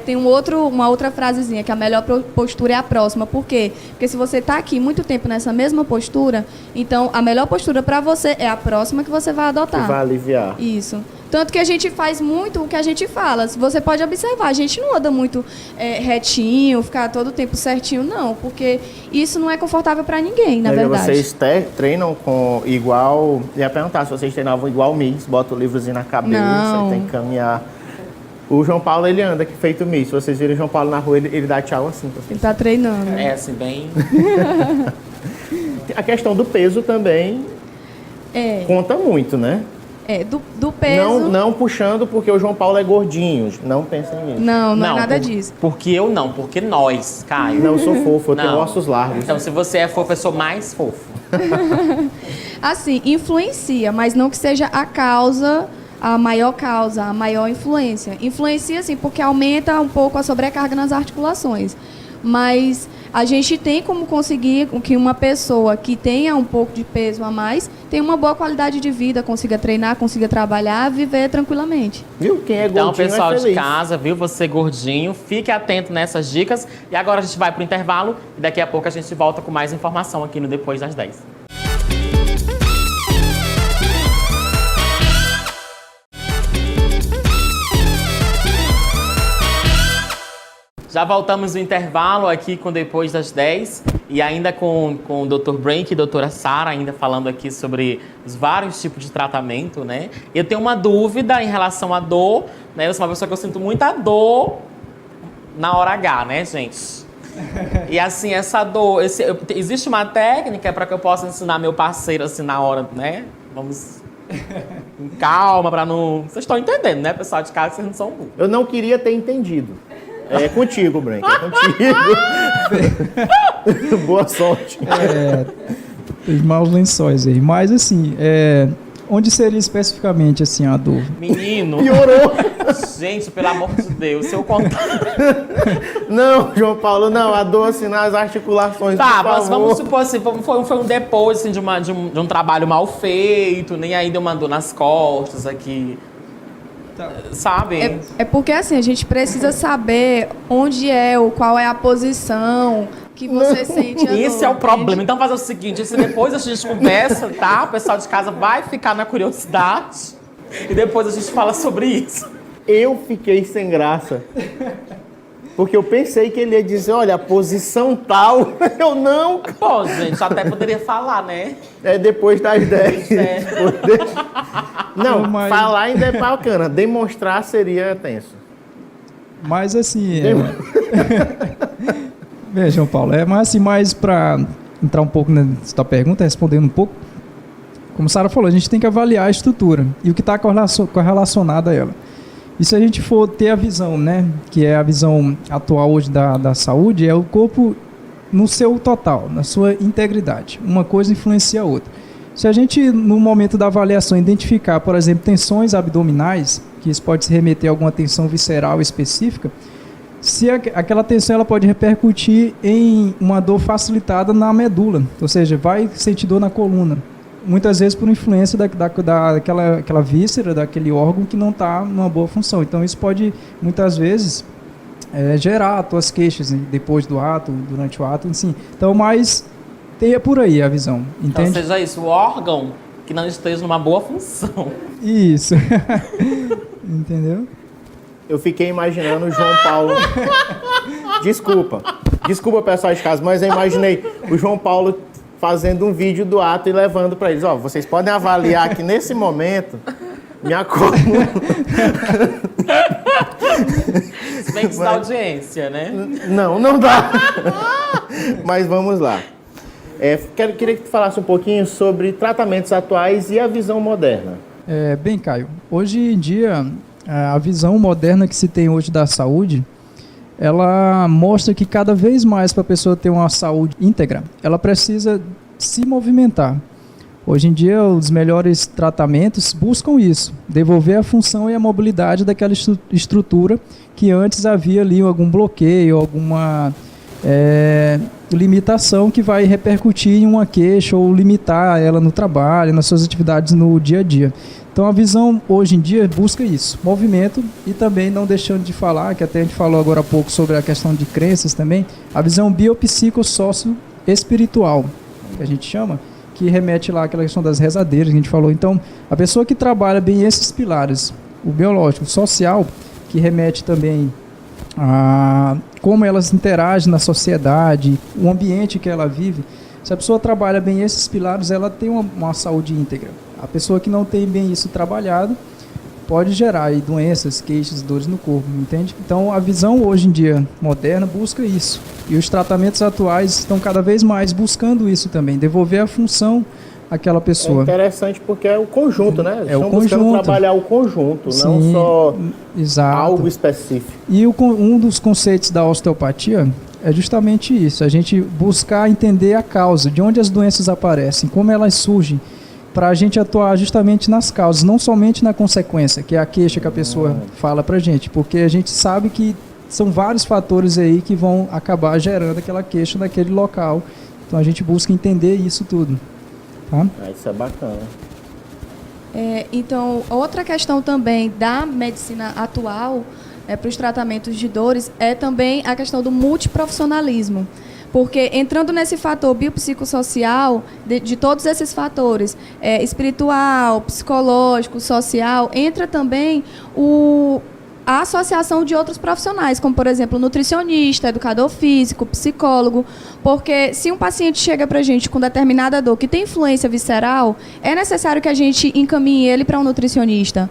tem uma outra frasezinha, que a melhor postura é a próxima. Por quê? Porque se você está aqui muito tempo nessa mesma postura, então a melhor postura para você é a próxima que você vai adotar. Que vai aliviar. Isso. Tanto que a gente faz muito o que a gente fala. Você pode observar, a gente não anda muito retinho, ficar todo o tempo certinho, não. Porque isso não é confortável para ninguém, na verdade. Vocês treinam com igual... Ia perguntar se vocês treinavam igual mix, bota o livrozinho na cabeça, tem que caminhar. O João Paulo, ele anda aqui feito misto. Se vocês virem o João Paulo na rua, ele dá tchau assim pra vocês. Ele tá treinando. É assim, bem... A questão do peso também conta muito, né? Do peso... Não puxando porque o João Paulo é gordinho. Não pensem nisso. Não é nada disso. Porque eu não, porque nós, Caio. Não, eu sou fofo, eu tenho Não. ossos largos. Então, se você é fofo, eu sou mais fofo. Assim, influencia, mas não que seja a maior influência. Influencia, sim, porque aumenta um pouco a sobrecarga nas articulações. Mas a gente tem como conseguir que uma pessoa que tenha um pouco de peso a mais tenha uma boa qualidade de vida, consiga treinar, consiga trabalhar, viver tranquilamente. Viu? Quem é Então, gordinho pessoal é de feliz. casa, viu? Você gordinho, fique atento nessas dicas. E agora a gente vai pro intervalo e daqui a pouco a gente volta com mais informação aqui no Depois das 10. Já voltamos no intervalo aqui com Depois das 10 e ainda com o Dr. Brank e a doutora Sara, ainda falando aqui sobre os vários tipos de tratamento, né? Eu tenho uma dúvida em relação à dor, né? Eu sou uma pessoa que eu sinto muita dor na hora H, né, gente? E assim, essa dor, existe uma técnica para que eu possa ensinar meu parceiro assim na hora, né? Vamos com calma para não... Vocês estão entendendo, né, pessoal de casa, vocês não são burros. Eu não queria ter entendido. É contigo, Brank, é contigo. Boa sorte. Os maus lençóis aí. Mas assim, onde seria especificamente assim a dor? Menino. Piorou. Gente, pelo amor de Deus, se eu contar... Não, João Paulo, não. A dor assim nas articulações, Tá, por mas favor. vamos supor assim, foi um depois assim, de um trabalho mal feito, nem aí deu uma dor nas costas aqui. Sabe? É porque assim, a gente precisa saber onde qual é a posição que você sente a dor. Esse é o entende? problema. Então fazer o seguinte, depois a gente conversa, tá? O pessoal de casa vai ficar na curiosidade e depois a gente fala sobre isso. Eu fiquei sem graça. Porque eu pensei que ele ia dizer, olha, a posição tal. Eu não. Pô, gente, até poderia falar, né? É depois das 10. É. Não, Mas- falar ainda é bacana. Demonstrar seria tenso. Mas assim, João Paulo, mas assim, mais para entrar um pouco nessa pergunta, respondendo um pouco, como a Sara falou, a gente tem que avaliar a estrutura e o que está correlacionado a ela. E se a gente for ter a visão, né, que é a visão atual hoje da saúde, é o corpo no seu total, na sua integridade. Uma coisa influencia a outra. Se a gente, no momento da avaliação, identificar, por exemplo, tensões abdominais, que isso pode se remeter a alguma tensão visceral específica, se aquela tensão ela pode repercutir em uma dor facilitada na medula, ou seja, vai sentir dor na coluna. Muitas vezes por influência daquela víscera, daquele órgão que não está numa boa função. Então isso pode, muitas vezes, gerar tuas queixas, né, depois do ato, durante o ato, assim. Então, mas tenha por aí a visão, Então entende? seja isso, o órgão que não esteja numa boa função. Isso. Entendeu? Eu fiquei imaginando o João Paulo. Desculpa, pessoal de casa, mas eu imaginei o João Paulo fazendo um vídeo do ato e levando para eles. Ó, vocês podem avaliar que nesse momento minha coluna. Se bem que isso dá audiência, né? Não dá. Mas vamos lá. Queria que tu falasse um pouquinho sobre tratamentos atuais e a visão moderna. Bem, Caio, hoje em dia, a visão moderna que se tem hoje da saúde, ela mostra que cada vez mais para a pessoa ter uma saúde íntegra, ela precisa se movimentar. Hoje em dia, os melhores tratamentos buscam isso, devolver a função e a mobilidade daquela estrutura que antes havia ali algum bloqueio, alguma limitação que vai repercutir em uma queixa ou limitar ela no trabalho, nas suas atividades no dia a dia. Então a visão hoje em dia busca isso, movimento, e também não deixando de falar, que até a gente falou agora há pouco sobre a questão de crenças também, a visão biopsicossócio-espiritual, que a gente chama, que remete lá àquela questão das rezadeiras que a gente falou. Então a pessoa que trabalha bem esses pilares, o biológico, o social, que remete também a como elas interagem na sociedade, o ambiente que ela vive, se a pessoa trabalha bem esses pilares, ela tem uma saúde íntegra. A pessoa que não tem bem isso trabalhado pode gerar aí doenças, queixas, dores no corpo, entende? Então a visão hoje em dia moderna busca isso. E os tratamentos atuais estão cada vez mais buscando isso também, devolver a função àquela pessoa. É interessante porque é o conjunto, né? É o Estão buscando conjunto. trabalhar o conjunto, Sim, não só exato. algo específico. E um dos conceitos da osteopatia é justamente isso, a gente buscar entender a causa, de onde as doenças aparecem, como elas surgem, para a gente atuar justamente nas causas, não somente na consequência, que é a queixa que a pessoa fala pra gente, porque a gente sabe que são vários fatores aí que vão acabar gerando aquela queixa naquele local. Então a gente busca entender isso tudo. Tá? Isso é bacana. Então, outra questão também da medicina atual para os tratamentos de dores é também a questão do multiprofissionalismo. Porque entrando nesse fator biopsicossocial, de todos esses fatores, espiritual, psicológico, social, entra também a associação de outros profissionais, como, por exemplo, nutricionista, educador físico, psicólogo, porque se um paciente chega para a gente com determinada dor que tem influência visceral, é necessário que a gente encaminhe ele para um nutricionista.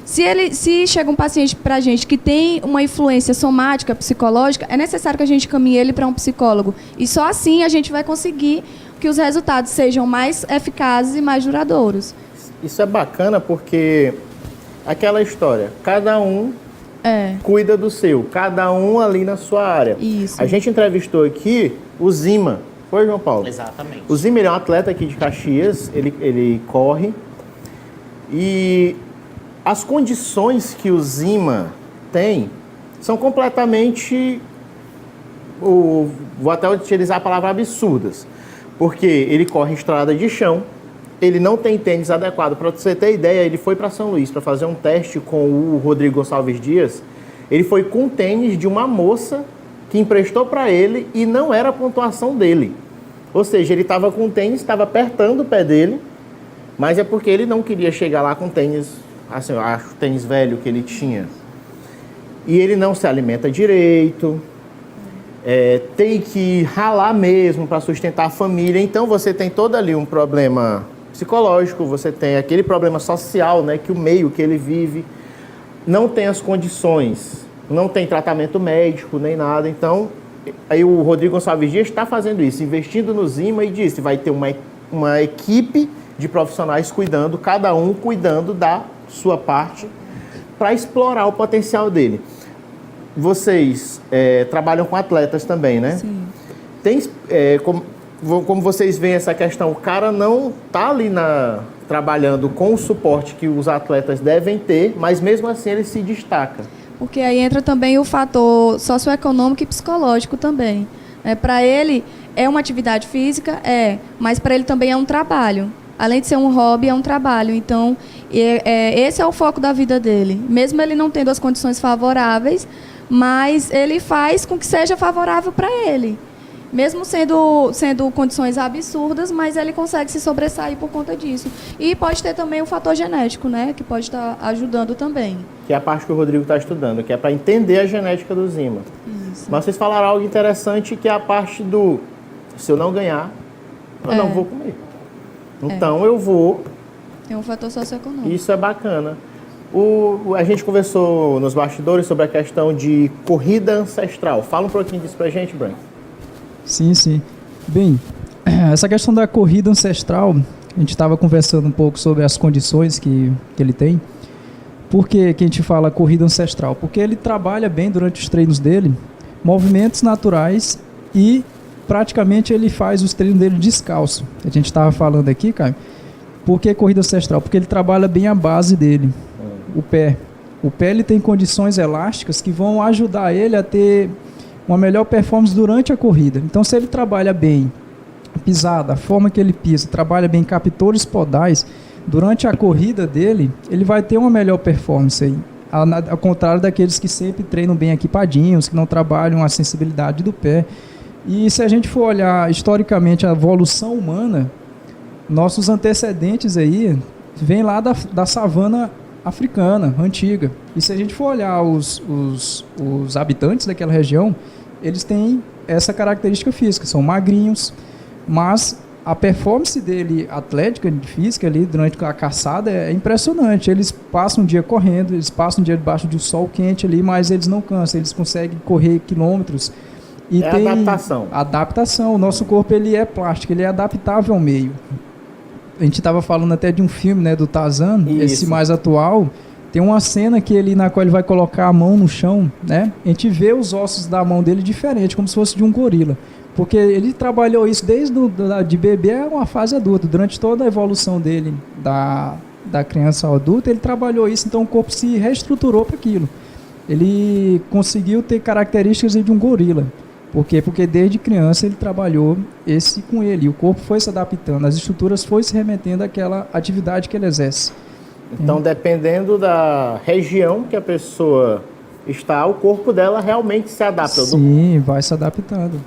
Se chega um paciente para a gente que tem uma influência somática, psicológica, é necessário que a gente encaminhe ele para um psicólogo. E só assim a gente vai conseguir que os resultados sejam mais eficazes e mais duradouros. Isso é bacana porque aquela história, cada um cuida do seu, cada um ali na sua área. Isso. A gente entrevistou aqui o Zima. Foi, João Paulo? Exatamente. O Zima, ele é um atleta aqui de Caxias, ele corre e as condições que o Zima tem são completamente, vou até utilizar a palavra absurdas, porque ele corre em estrada de chão, ele não tem tênis adequado. Para você ter ideia, ele foi para São Luís para fazer um teste com o Rodrigo Gonçalves Dias. Ele foi com tênis de uma moça que emprestou para ele e não era a pontuação dele. Ou seja, ele estava com tênis, estava apertando o pé dele, mas é porque ele não queria chegar lá com tênis, assim, eu acho, o tênis velho que ele tinha. E ele não se alimenta direito, tem que ralar mesmo para sustentar a família. Então você tem todo ali um problema psicológico, você tem aquele problema social, né, que o meio que ele vive não tem as condições, não tem tratamento médico nem nada. Então, aí o Rodrigo Gonçalves Dias está fazendo isso, investindo no Zima, e disse, vai ter uma equipe de profissionais cuidando, cada um cuidando da sua parte para explorar o potencial dele. Vocês trabalham com atletas também, né? Sim. Tem, como vocês veem essa questão, o cara não está ali trabalhando com o suporte que os atletas devem ter, mas mesmo assim ele se destaca. Porque aí entra também o fator socioeconômico e psicológico também. Para ele, é uma atividade física? Mas para ele também é um trabalho. Além de ser um hobby, é um trabalho. Então, esse é o foco da vida dele. Mesmo ele não tendo as condições favoráveis, mas ele faz com que seja favorável para ele. Mesmo sendo condições absurdas, mas ele consegue se sobressair por conta disso. E pode ter também o fator genético, né? Que pode estar ajudando também. Que é a parte que o Rodrigo está estudando, que é para entender a genética do Zima. Isso. Mas vocês falaram algo interessante, que é a parte do, se eu não ganhar, eu não vou comer. Então eu vou... Tem um fator socioeconômico. Isso é bacana. A gente conversou nos bastidores sobre a questão de corrida ancestral. Fala um pouquinho disso pra gente, Branco. Sim, sim. Bem, essa questão da corrida ancestral, a gente estava conversando um pouco sobre as condições que ele tem. Por que a gente fala corrida ancestral? Porque ele trabalha bem durante os treinos dele, movimentos naturais, e praticamente ele faz os treinos dele descalço. A gente estava falando aqui, Caio. Por que corrida ancestral? Porque ele trabalha bem a base dele, o pé. O pé ele tem condições elásticas que vão ajudar ele a ter uma melhor performance durante a corrida. Então, se ele trabalha bem a pisada, a forma que ele pisa, trabalha bem captores podais, durante a corrida dele, ele vai ter uma melhor performance aí. Ao contrário daqueles que sempre treinam bem equipadinhos, que não trabalham a sensibilidade do pé. E se a gente for olhar historicamente a evolução humana, nossos antecedentes aí vêm lá da savana africana, antiga. E se a gente for olhar os habitantes daquela região, eles têm essa característica física, são magrinhos, mas a performance dele atlética, física ali durante a caçada é impressionante. Eles passam um dia correndo, eles passam um dia debaixo de um sol quente ali, mas eles não cansam, eles conseguem correr quilômetros. E É tem adaptação. adaptação. O nosso corpo ele é plástico, ele é adaptável ao meio. A gente estava falando até de um filme, né, do Tarzan, esse Isso. mais atual. Tem uma cena que ele, na qual ele vai colocar a mão no chão, né? A gente vê os ossos da mão dele diferente, como se fosse de um gorila. Porque ele trabalhou isso desde de bebê a uma fase adulta. Durante toda a evolução dele, da criança ao adulto, ele trabalhou isso, então o corpo se reestruturou para aquilo. Ele conseguiu ter características de um gorila. Por quê? Porque desde criança ele trabalhou esse com ele. E o corpo foi se adaptando, as estruturas foram se remetendo àquela atividade que ele exerce. Então, dependendo da região que a pessoa está, o corpo dela realmente se adapta. Sim, vai se adaptando.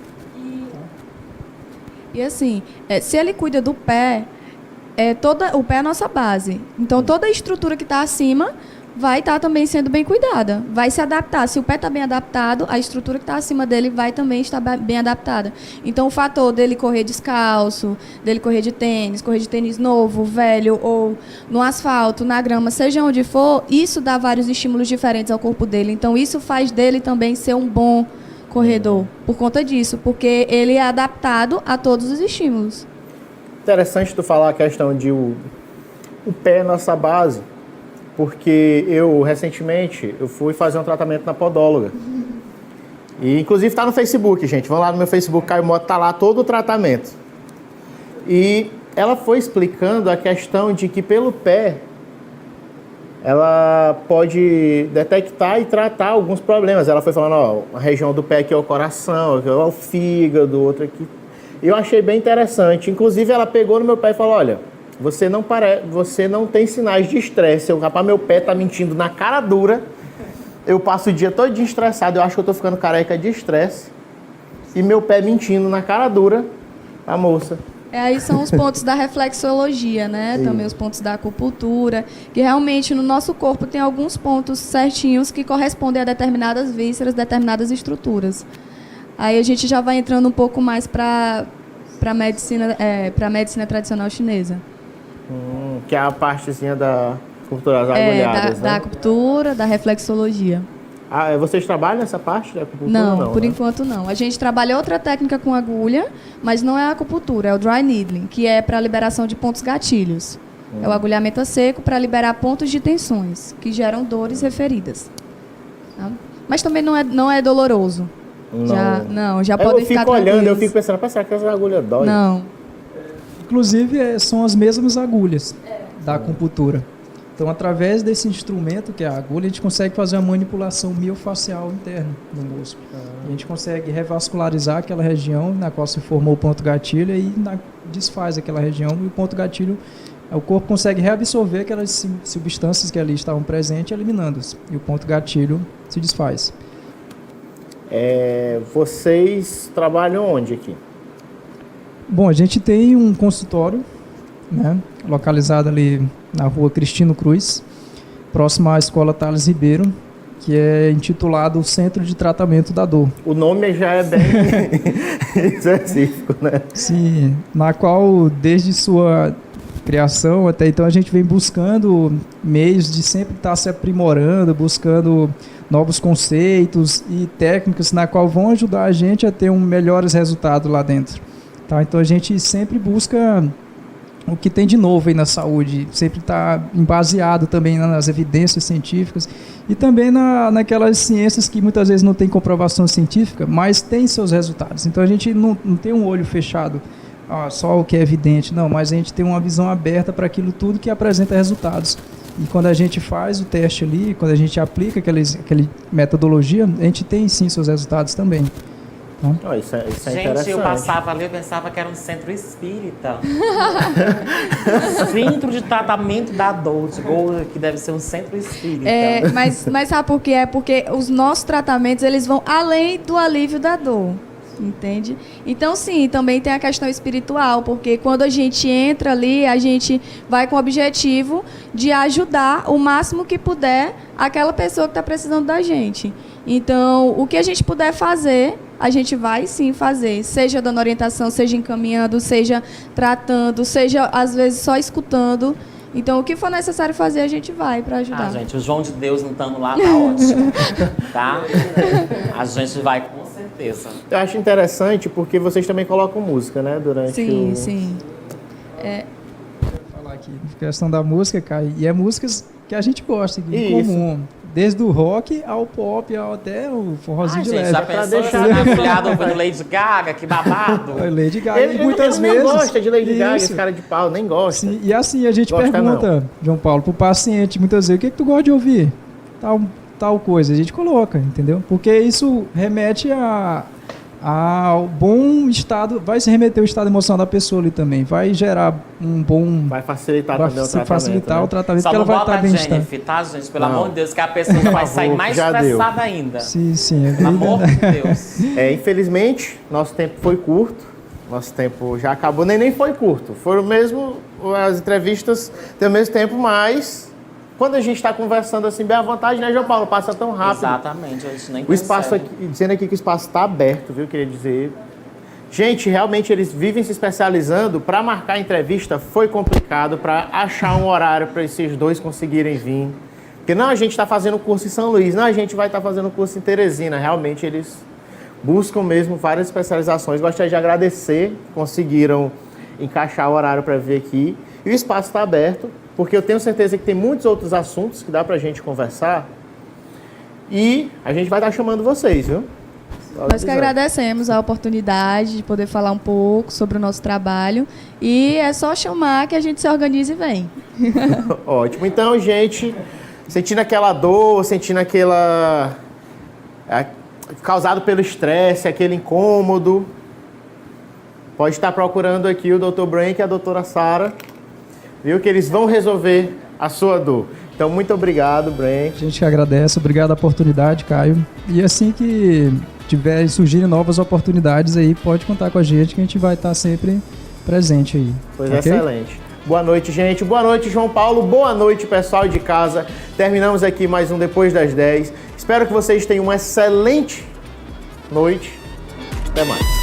E assim, se ele cuida do pé, o pé é a nossa base. Então, toda a estrutura que está acima vai estar também sendo bem cuidada. Vai se adaptar. Se o pé está bem adaptado, a estrutura que está acima dele vai também estar bem adaptada. Então, o fator dele correr descalço, dele correr de tênis novo, velho, ou no asfalto, na grama, seja onde for, isso dá vários estímulos diferentes ao corpo dele. Então, isso faz dele também ser um bom corredor, por conta disso, porque ele é adaptado a todos os estímulos. Interessante tu falar a questão de o pé é nossa base, porque recentemente, eu fui fazer um tratamento na podóloga. E, inclusive, está no Facebook, gente. Vão lá no meu Facebook, Caio Mota, tá lá todo o tratamento. E ela foi explicando a questão de que pelo pé, ela pode detectar e tratar alguns problemas. Ela foi falando, ó, a região do pé aqui é o coração, aqui é o fígado, outro aqui. E eu achei bem interessante. Inclusive, ela pegou no meu pé e falou, olha, você não tem sinais de estresse. Rapaz, meu pé tá mentindo na cara dura. Eu passo o dia todo estressado. Eu acho que eu tô ficando careca de estresse. E meu pé mentindo na cara dura. A moça. Aí são os pontos da reflexologia, né? Sim. Também os pontos da acupuntura, que realmente no nosso corpo tem alguns pontos certinhos que correspondem a determinadas vísceras, determinadas estruturas. Aí a gente já vai entrando um pouco mais para medicina tradicional chinesa. Que é a partezinha da acupuntura, as agulhadas, né? Da acupuntura, da reflexologia. Ah, vocês trabalham nessa parte da acupuntura? Não, por né? enquanto não. A gente trabalha outra técnica com agulha, mas não é a acupuntura, é o dry needling, que é para liberação de pontos gatilhos. É o agulhamento a seco para liberar pontos de tensões, que geram dores referidas. Tá? Mas também não é doloroso. Já podem ficar Eu fico olhando, eu tranquilos. fico pensando, será que essa agulha dói? Não. Inclusive, são as mesmas agulhas da acupuntura. Então, através desse instrumento, que é a agulha, a gente consegue fazer uma manipulação miofacial interna no músculo. A gente consegue revascularizar aquela região na qual se formou o ponto gatilho e desfaz aquela região e o ponto gatilho, o corpo consegue reabsorver aquelas substâncias que ali estavam presentes, eliminando-as. E o ponto gatilho se desfaz. Vocês trabalham onde aqui? Bom, a gente tem um consultório, né, localizado ali na rua Cristino Cruz, próximo à Escola Thales Ribeiro, que é intitulado Centro de Tratamento da Dor. O nome já é bem específico, né? Sim, na qual desde sua criação até então a gente vem buscando meios de sempre estar se aprimorando, buscando novos conceitos e técnicas na qual vão ajudar a gente a ter melhores resultados lá dentro. Tá? Então a gente sempre busca o que tem de novo aí na saúde, sempre está baseado também nas evidências científicas e também naquelas ciências que muitas vezes não tem comprovação científica, mas tem seus resultados. Então a gente não tem um olho fechado, só o que é evidente, não, mas a gente tem uma visão aberta para aquilo tudo que apresenta resultados. E quando a gente faz o teste ali, quando a gente aplica aquela metodologia, a gente tem sim seus resultados também. Isso é Gente, interessante. eu passava ali, eu pensava que era um centro espírita. Centro de tratamento da dor, que deve ser um centro espírita. Mas sabe por quê? É porque os nossos tratamentos, eles vão além do alívio da dor. Entende? Então, sim, também tem a questão espiritual, porque quando a gente entra ali, a gente vai com o objetivo de ajudar o máximo que puder aquela pessoa que está precisando da gente. Então, o que a gente puder fazer, a gente vai sim fazer, seja dando orientação, seja encaminhando, seja tratando, seja às vezes só escutando. Então, o que for necessário fazer, a gente vai para ajudar. Ah, gente, o João de Deus não estando lá, tá ótimo, tá? A gente vai com certeza. Eu acho interessante porque vocês também colocam música, né? Durante Sim, o... sim. Falar aqui, questão da música, Caio, e é músicas que a gente gosta, em Isso. comum. Desde o rock ao pop, até o forrozinho de Gente, leve. já pra pensou deixar- na afilhada ouvindo Lady Gaga? Que babado. Lady Gaga, Ele, e muitas ele vezes... nem gosta de Lady Gaga, Isso. esse cara de pau, nem gosta. Sim, e assim, a gente Gosta pergunta, João Paulo, pro paciente, muitas vezes, o que tu gosta de ouvir? Tal coisa, a gente coloca, entendeu? Porque isso remete ao bom estado, vai se remeter ao estado emocional da pessoa ali também, vai gerar um bom... Vai facilitar vai também o se tratamento. facilitar né? o tratamento, Só porque ela não vai bota estar a bem estar. Jennifer, tá, gente? Pelo Não. amor de Deus, que a pessoa vai sair mais já deu. estressada ainda. Sim, sim. Pelo amor de Deus. Infelizmente, nosso tempo foi curto. Nosso tempo já acabou, nem foi curto. Foram mesmo, as entrevistas têm o mesmo tempo, mas quando a gente está conversando assim, bem à vontade, né, João Paulo? Passa tão rápido. Exatamente, a gente nem O espaço percebe. aqui, dizendo aqui que o espaço está aberto, viu? Queria dizer. Gente, realmente eles vivem se especializando. Para marcar a entrevista foi complicado, para achar um horário para esses dois conseguirem vir. Porque não, a gente está fazendo curso em São Luís, não, a gente vai estar fazendo curso em Teresina. Realmente eles buscam mesmo várias especializações. Gostaria de agradecer que conseguiram encaixar o horário para vir aqui. E o espaço está aberto, porque eu tenho certeza que tem muitos outros assuntos que dá para a gente conversar. E a gente vai estar chamando vocês, viu? Nós que agradecemos a oportunidade de poder falar um pouco sobre o nosso trabalho. E é só chamar que a gente se organiza e vem. Ótimo. Então, gente, sentindo aquela dor, sentindo aquela... causado pelo estresse, aquele incômodo, pode estar procurando aqui o Dr. Brank e a doutora Sara, viu? Que eles vão resolver a sua dor. Então, muito obrigado, Brank. A gente que agradece, obrigado a oportunidade, Caio. E assim que tiver surgirem novas oportunidades aí, pode contar com a gente que a gente vai estar sempre presente aí. Pois ok? excelente. Boa noite, gente. Boa noite, João Paulo. Boa noite, pessoal de casa. Terminamos aqui mais um Depois das 10. Espero que vocês tenham uma excelente noite. Até mais.